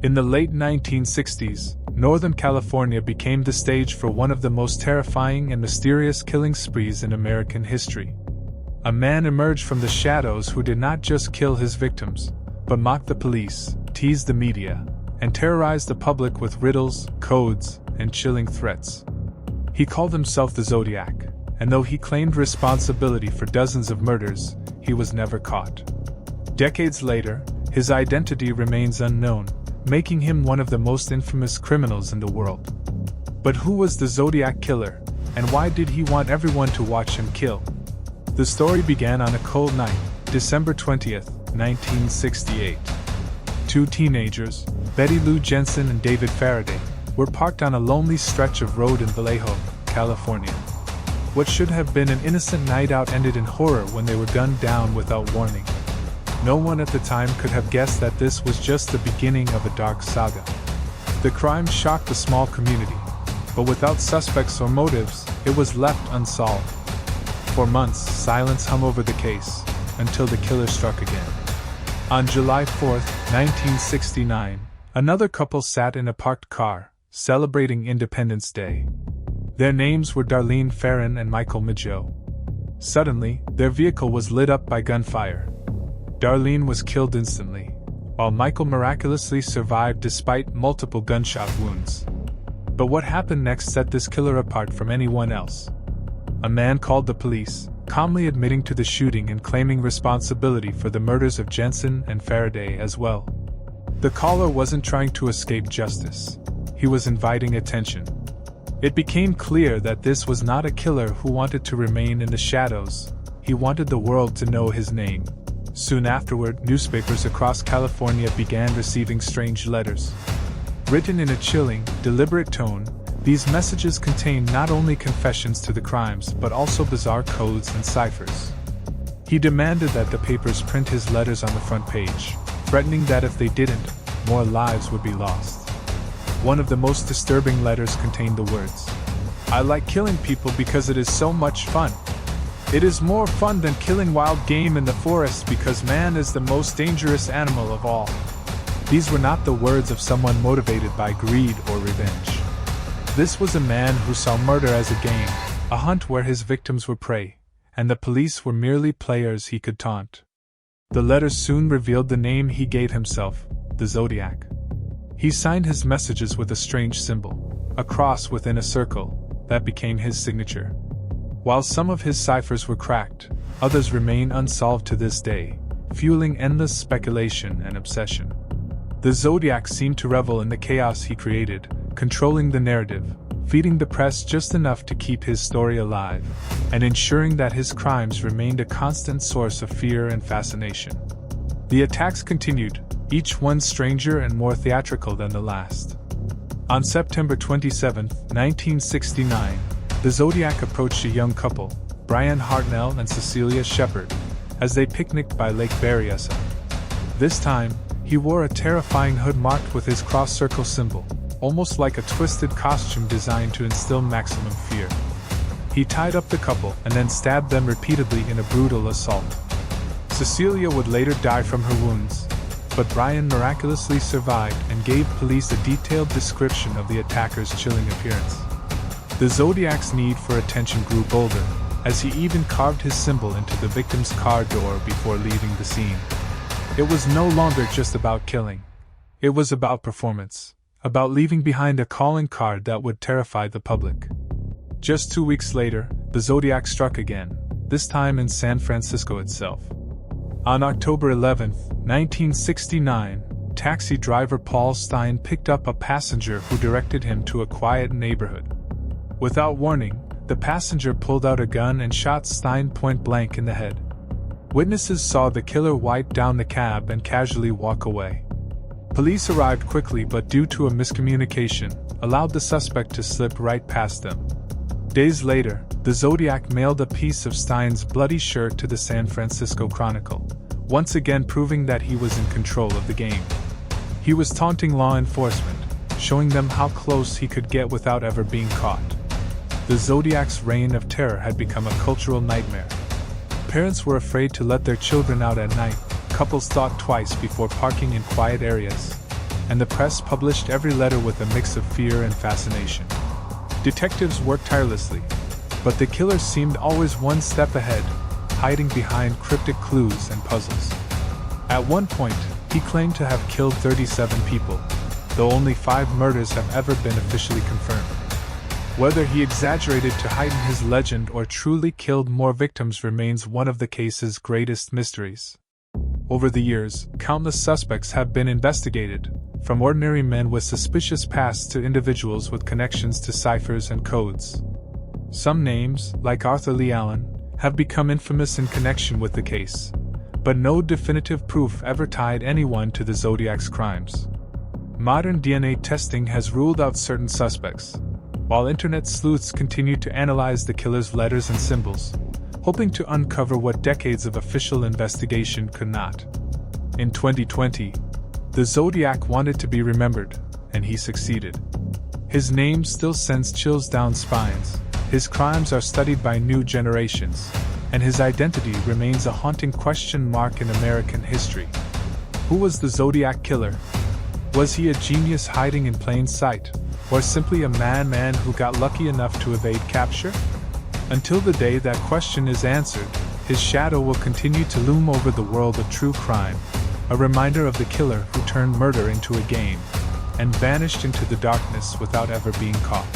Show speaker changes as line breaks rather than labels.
In the late 1960s, Northern California became the stage for one of the most terrifying and mysterious killing sprees in American history. A man emerged from the shadows who did not just kill his victims, but mocked the police, teased the media, and terrorized the public with riddles, codes, and chilling threats. He called himself the Zodiac, and though he claimed responsibility for dozens of murders, he was never caught. Decades later, his identity remains unknown, making him one of the most infamous criminals in the world. But who was the Zodiac Killer, and why did he want everyone to watch him kill? The story began on a cold night, December 20th, 1968. Two teenagers, Betty Lou Jensen and David Faraday, were parked on a lonely stretch of road in Vallejo, California. What should have been an innocent night out ended in horror when they were gunned down without warning. No one at the time could have guessed that this was just the beginning of a dark saga. The crime shocked the small community, but without suspects or motives, it was left unsolved. For months, silence hung over the case, until the killer struck again. On July 4, 1969, another couple sat in a parked car, celebrating Independence Day. Their names were Darlene Ferrin and Michael Mageau. Suddenly, their vehicle was lit up by gunfire. Darlene was killed instantly, while Michael miraculously survived despite multiple gunshot wounds. But what happened next set this killer apart from anyone else. A man called the police, calmly admitting to the shooting and claiming responsibility for the murders of Jensen and Faraday as well. The caller wasn't trying to escape justice. He was inviting attention. It became clear that this was not a killer who wanted to remain in the shadows. He wanted the world to know his name. Soon afterward, newspapers across California began receiving strange letters. Written in a chilling, deliberate tone, these messages contained not only confessions to the crimes but also bizarre codes and ciphers. He demanded that the papers print his letters on the front page, threatening that if they didn't, more lives would be lost. One of the most disturbing letters contained the words, "I like killing people because it is so much fun. It is more fun than killing wild game in the forest because man is the most dangerous animal of all." These were not the words of someone motivated by greed or revenge. This was a man who saw murder as a game, a hunt where his victims were prey, and the police were merely players he could taunt. The letters soon revealed the name he gave himself, the Zodiac. He signed his messages with a strange symbol, a cross within a circle, that became his signature. While some of his ciphers were cracked, others remain unsolved to this day, fueling endless speculation and obsession. The Zodiac seemed to revel in the chaos he created, controlling the narrative, feeding the press just enough to keep his story alive, and ensuring that his crimes remained a constant source of fear and fascination. The attacks continued, each one stranger and more theatrical than the last. On September 27, 1969, the Zodiac approached a young couple, Brian Hartnell and Cecilia Shepard, as they picnicked by Lake Berryessa. This time, he wore a terrifying hood marked with his cross-circle symbol, almost like a twisted costume designed to instill maximum fear. He tied up the couple and then stabbed them repeatedly in a brutal assault. Cecilia would later die from her wounds, but Brian miraculously survived and gave police a detailed description of the attacker's chilling appearance. The Zodiac's need for attention grew bolder, as he even carved his symbol into the victim's car door before leaving the scene. It was no longer just about killing. It was about performance, about leaving behind a calling card that would terrify the public. Just 2 weeks later, the Zodiac struck again, this time in San Francisco itself. On October 11, 1969, taxi driver Paul Stein picked up a passenger who directed him to a quiet neighborhood. Without warning, the passenger pulled out a gun and shot Stein point-blank in the head. Witnesses saw the killer wipe down the cab and casually walk away. Police arrived quickly but due to a miscommunication, allowed the suspect to slip right past them. Days later, the Zodiac mailed a piece of Stein's bloody shirt to the San Francisco Chronicle, once again proving that he was in control of the game. He was taunting law enforcement, showing them how close he could get without ever being caught. The Zodiac's reign of terror had become a cultural nightmare. Parents were afraid to let their children out at night, couples thought twice before parking in quiet areas, and the press published every letter with a mix of fear and fascination. Detectives worked tirelessly, but the killer seemed always one step ahead, hiding behind cryptic clues and puzzles. At one point, he claimed to have killed 37 people, though only 5 murders have ever been officially confirmed. Whether he exaggerated to heighten his legend or truly killed more victims remains one of the case's greatest mysteries. Over the years, countless suspects have been investigated, from ordinary men with suspicious pasts to individuals with connections to ciphers and codes. Some names, like Arthur Lee Allen, have become infamous in connection with the case, but no definitive proof ever tied anyone to the Zodiac's crimes. Modern DNA testing has ruled out certain suspects, while internet sleuths continue to analyze the killer's letters and symbols, hoping to uncover what decades of official investigation could not. In 2020, the Zodiac wanted to be remembered, and he succeeded. His name still sends chills down spines, his crimes are studied by new generations, and his identity remains a haunting question mark in American history. Who was the Zodiac Killer? Was he a genius hiding in plain sight, or simply a madman who got lucky enough to evade capture? Until the day that question is answered, his shadow will continue to loom over the world of true crime, a reminder of the killer who turned murder into a game and vanished into the darkness without ever being caught.